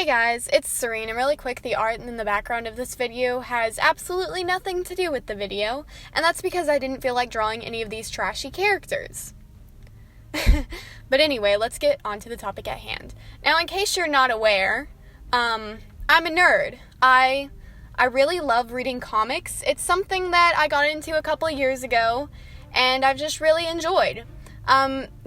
Hey guys, it's Serene, and really quick, the art in the background of this video has absolutely nothing to do with the video, and that's because I didn't feel like drawing any of these trashy characters. But anyway, let's get on to the topic at hand. Now, in case you're not aware, I'm a nerd. I really love reading comics. It's something that I got into a couple of years ago, and I've just really enjoyed.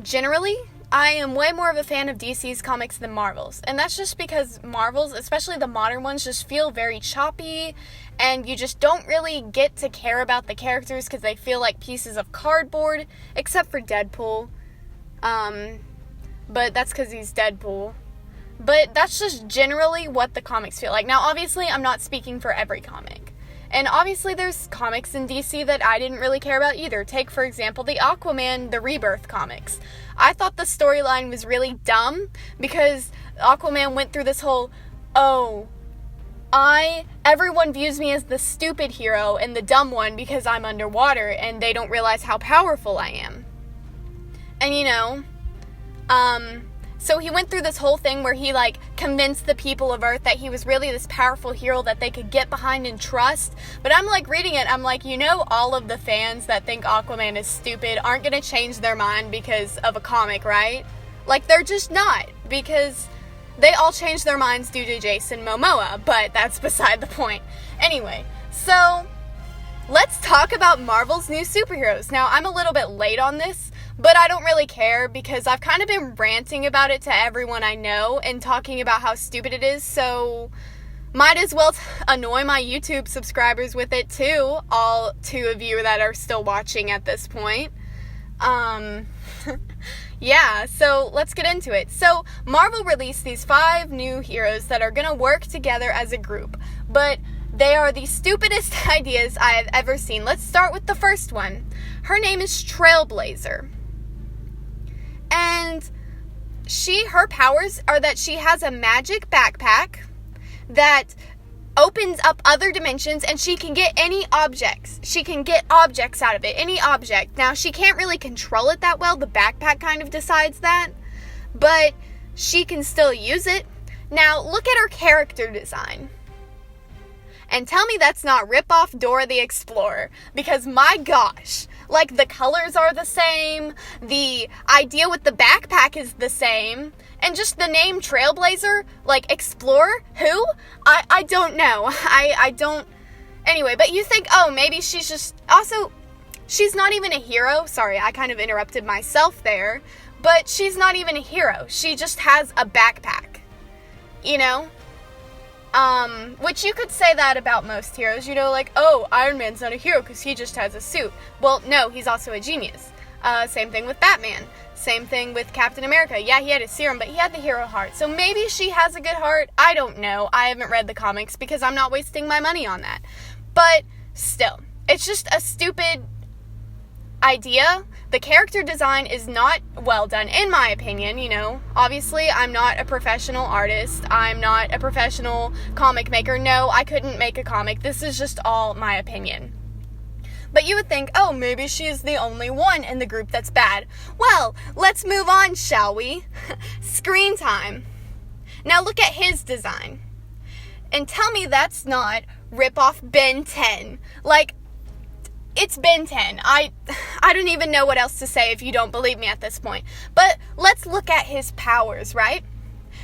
Generally, I am way more of a fan of DC's comics than Marvel's, and that's just because Marvel's, especially the modern ones, just feel very choppy, and you just don't really get to care about the characters because they feel like pieces of cardboard, except for Deadpool. But that's because he's Deadpool. But that's just generally what the comics feel like. Now, obviously, I'm not speaking for every comic. And obviously, there's comics in DC that I didn't really care about either. Take, for example, the Aquaman, the Rebirth comics. I thought the storyline was really dumb because Aquaman went through this whole, everyone views me as the stupid hero and the dumb one because I'm underwater and they don't realize how powerful I am. And so he went through this whole thing where he, convinced the people of Earth that he was really this powerful hero that they could get behind and trust. But I'm, reading it, I'm all of the fans that think Aquaman is stupid aren't going to change their mind because of a comic, right? They're just not, because they all changed their minds due to Jason Momoa, but that's beside the point. Anyway, so let's talk about Marvel's new superheroes. Now, I'm a little bit late on this, but I don't really care because I've kind of been ranting about it to everyone I know and talking about how stupid it is, so might as well annoy my YouTube subscribers with it too, all 2 of you that are still watching at this point. Yeah, so let's get into it. So Marvel released these 5 new heroes that are going to work together as a group, but they are the stupidest ideas I have ever seen. Let's start with the first one. Her name is Trailblazer. And her powers are that she has a magic backpack that opens up other dimensions, and she can get any objects. She can get objects out of it, any object. Now, she can't really control it that well. The backpack kind of decides that, but she can still use it. Now, look at her character design. And tell me that's not rip-off Dora the Explorer, because my gosh, the colors are the same, the idea with the backpack is the same, and just the name Trailblazer, Explorer, who? I don't know, I don't, anyway, but you think, maybe she's just, also, she's not even a hero, sorry, I kind of interrupted myself there, but she's not even a hero, she just has a backpack, which you could say that about most heroes, Iron Man's not a hero because he just has a suit. Well, no, he's also a genius. Same thing with Batman. Same thing with Captain America. Yeah, he had a serum, but he had the hero heart. So maybe she has a good heart. I don't know. I haven't read the comics because I'm not wasting my money on that. But still, it's just a stupid idea. The character design is not well done, in my opinion, Obviously, I'm not a professional artist. I'm not a professional comic maker. No, I couldn't make a comic. This is just all my opinion. But you would think, maybe she's the only one in the group that's bad. Well, let's move on, shall we? Screen time. Now look at his design. And tell me that's not rip-off Ben 10. It's Ben 10. I don't even know what else to say if you don't believe me at this point. But let's look at his powers, right?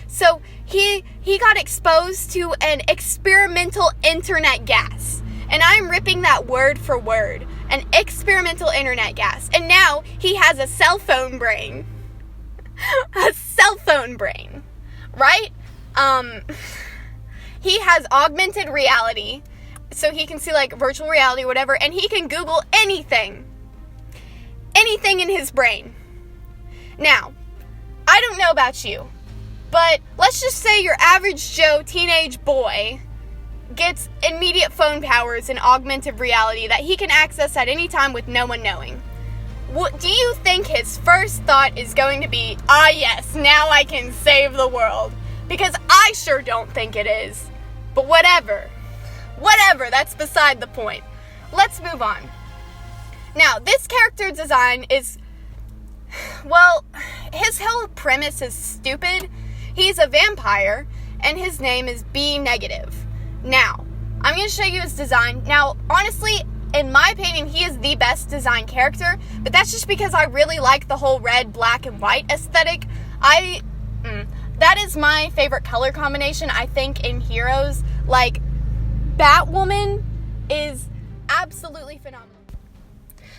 So he got exposed to an experimental internet gas. And I'm ripping that word for word. An experimental internet gas. And now he has a cell phone brain. A cell phone brain. Right? He has augmented reality. So he can see, virtual reality or whatever, and he can Google anything. Anything in his brain. Now, I don't know about you, but let's just say your average Joe teenage boy gets immediate phone powers and augmented reality that he can access at any time with no one knowing. What do you think his first thought is going to be? Yes, now I can save the world. Because I sure don't think it is. But whatever, that's beside the point. Let's move on. Now, this character design is, his whole premise is stupid. He's a vampire, and his name is B negative. Now, I'm going to show you his design. Now, honestly, in my opinion, he is the best designed character, but that's just because I really like the whole red, black, and white aesthetic. That is my favorite color combination, I think, in Heroes. Like, Batwoman is absolutely phenomenal.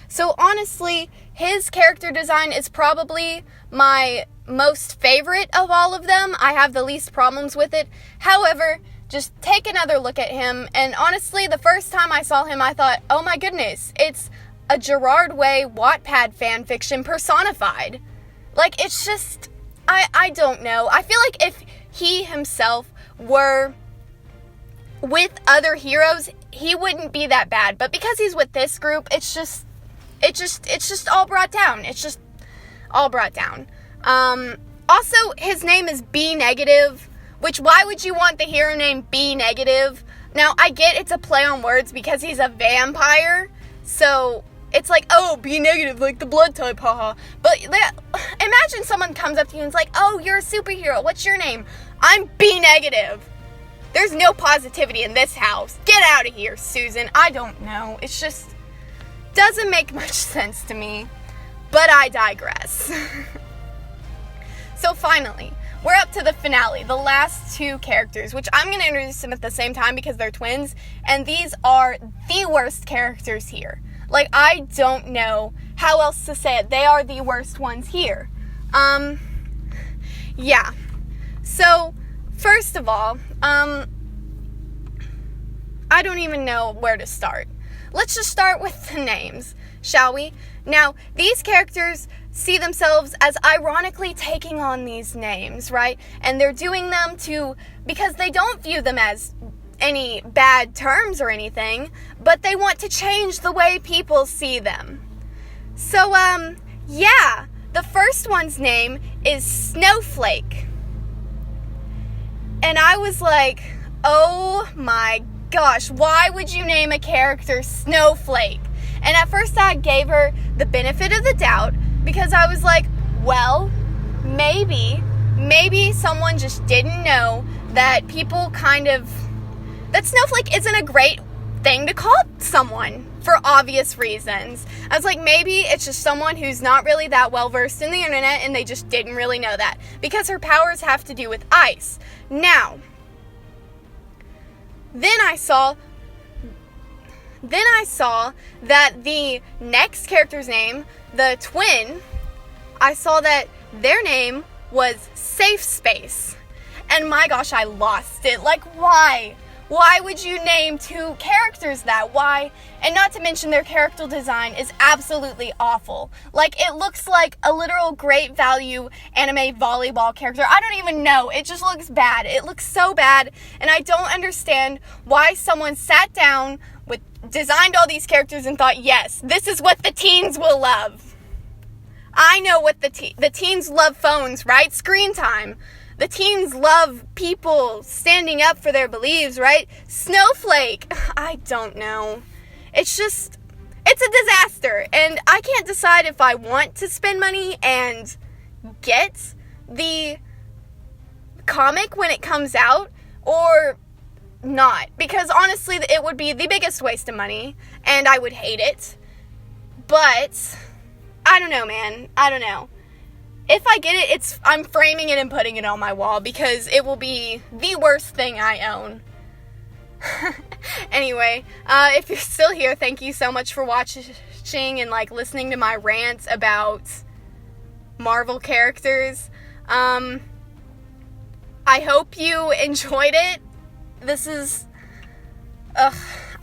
So honestly, his character design is probably my most favorite of all of them. I have the least problems with it. However, just take another look at him, and honestly, the first time I saw him, I thought, oh my goodness, it's a Gerard Way Wattpad fanfiction personified. Like, it's just, I don't know. I feel like if he himself were with other heroes, he wouldn't be that bad. But because he's with this group, it's just all brought down. It's just all brought down. Also, his name is B negative, which, why would you want the hero name B negative? Now, I get it's a play on words because he's a vampire, so it's like, oh, B negative, like the blood type, haha. But imagine someone comes up to you and is like, oh, you're a superhero, what's your name? I'm B negative. There's no positivity in this house. Get out of here, Susan. I don't know. It's just doesn't make much sense to me. But I digress. So finally, we're up to the finale, the last two characters, which I'm going to introduce them at the same time because they're twins, and these are the worst characters here. Like, I don't know how else to say it. They are the worst ones here. Yeah. So, first of all, I don't even know where to start. Let's just start with the names, shall we? Now, these characters see themselves as ironically taking on these names, right? And they're doing them because they don't view them as any bad terms or anything, but they want to change the way people see them. So, yeah, the first one's name is Snowflake. And I was like, oh my gosh, why would you name a character Snowflake? And at first I gave her the benefit of the doubt because I was like, well, maybe someone just didn't know that that Snowflake isn't a great thing to call someone for obvious reasons. I was like, maybe it's just someone who's not really that well versed in the internet and they just didn't really know that because her powers have to do with ice. Now, then I saw that the next character's name, the twin, I saw that their name was Safe Space. And my gosh, I lost it. Like, why? Why would you name two characters that? Why? And not to mention their character design is absolutely awful. Like, it looks like a literal great value anime volleyball character. I don't even know. It just looks bad. It looks so bad. And I don't understand why someone sat down designed all these characters and thought, yes, this is what the teens will love. I know what the teens love phones, right? Screen time. The teens love people standing up for their beliefs, right? Snowflake. I don't know. It's a disaster. And I can't decide if I want to spend money and get the comic when it comes out or not. Because honestly, it would be the biggest waste of money and I would hate it. But I don't know, man. I don't know. If I get it, I'm framing it and putting it on my wall because it will be the worst thing I own. Anyway, if you're still here, thank you so much for watching and listening to my rants about Marvel characters. I hope you enjoyed it.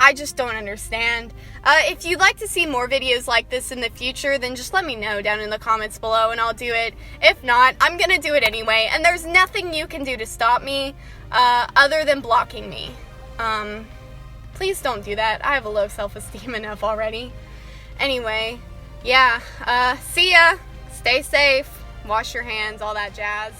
I just don't understand. If you'd like to see more videos like this in the future, then just let me know down in the comments below and I'll do it. If not, I'm gonna do it anyway, and there's nothing you can do to stop me, other than blocking me. Please don't do that. I have a low self-esteem enough already. Anyway, yeah, see ya. Stay safe. Wash your hands, all that jazz.